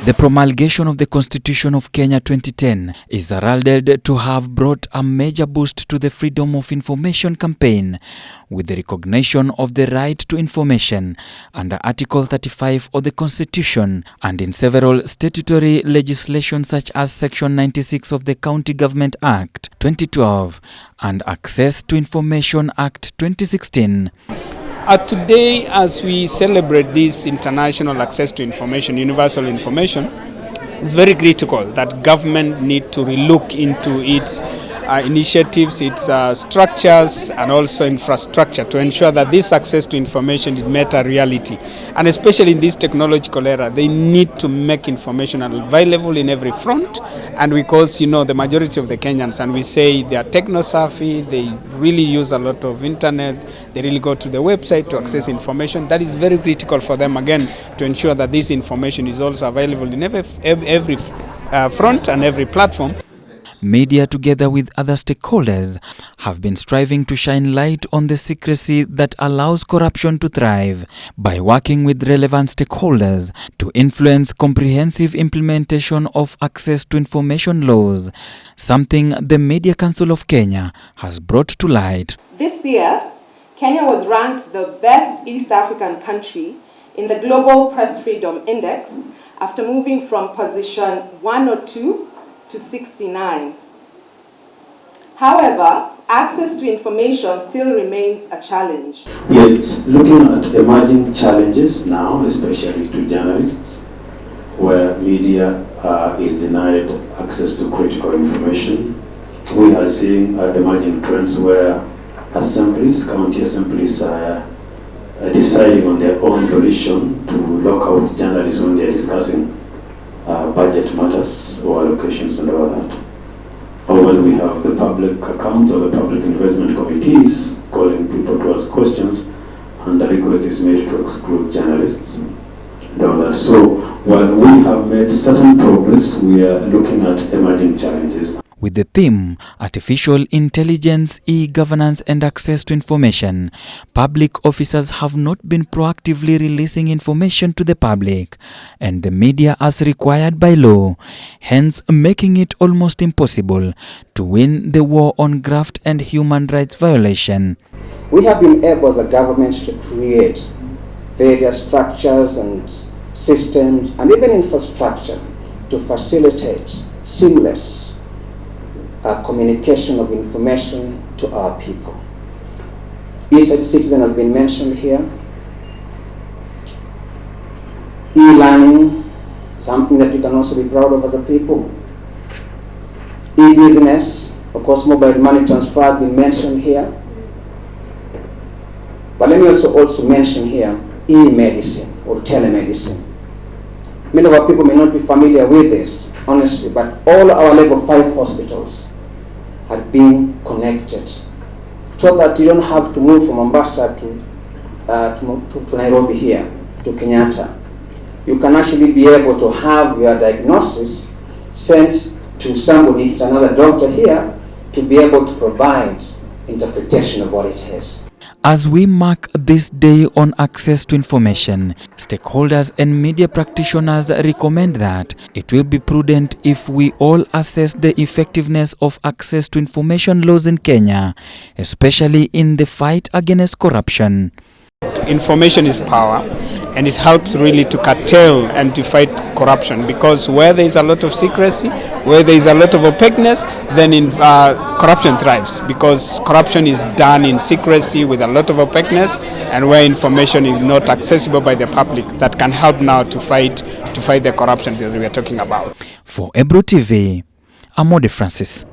The promulgation of the Constitution of Kenya 2010 is heralded to have brought a major boost to the Freedom of Information campaign, with the recognition of the right to information under Article 35 of the Constitution and in several statutory legislation such as Section 96 of the County Government Act 2012 and Access to Information Act 2016. Today, as we celebrate this international access to information, universal information, it's very critical that government need to relook into its initiatives, its structures, and also infrastructure to ensure that this access to information is met a reality. And especially in this technological era, they need to make information available in every front. And because, you know, the majority of the Kenyans, and we say they are techno-savvy, they really use a lot of internet, they really go to the website to access information. That is very critical for them, again, to ensure that this information is also available in every front and every platform. Media, together with other stakeholders, have been striving to shine light on the secrecy that allows corruption to thrive by working with relevant stakeholders to influence comprehensive implementation of access to information laws, something the Media Council of Kenya has brought to light. This year, Kenya was ranked the best East African country in the Global Press Freedom Index after moving from position 102 to 69. However, access to information still remains a challenge. Yet, looking at emerging challenges now, especially to journalists, where media is denied access to critical information, we are seeing emerging trends where assemblies, county assemblies, are deciding on their own volition to lock out journalists when they are discussing budget matters or allocations and all that. Or when we have the public accounts or the public investment committees calling people to ask questions and the request is made to exclude journalists and all that. So while we have made certain progress, we are looking at emerging challenges. With the theme Artificial Intelligence, E-Governance and Access to Information, public officers have not been proactively releasing information to the public and the media as required by law, hence making it almost impossible to win the war on graft and human rights violation. We have been able as a government to create various structures and systems and even infrastructure to facilitate seamless communication of information to our people. E-citizen has been mentioned here. E-learning, something that we can also be proud of as a people. E-business, of course, mobile money transfer has been mentioned here. But let me also mention here e-medicine or telemedicine. Many of our people may not be familiar with this, honestly, but all our level 5 hospitals had been connected so that you don't have to move from Mombasa to Nairobi here, to Kenyatta. You can actually be able to have your diagnosis sent to somebody, to another doctor here, to be able to provide interpretation of what it is. As we mark this day on access to information, stakeholders and media practitioners recommend that it will be prudent if we all assess the effectiveness of access to information laws in Kenya, especially in the fight against corruption. Information is power, and it helps really to curtail and to fight corruption, because where there is a lot of secrecy, where there is a lot of opaqueness, then corruption thrives, because corruption is done in secrecy with a lot of opaqueness, and where information is not accessible by the public, that can help now to fight the corruption that we are talking about. For Ebro TV, I'm Odee Francis.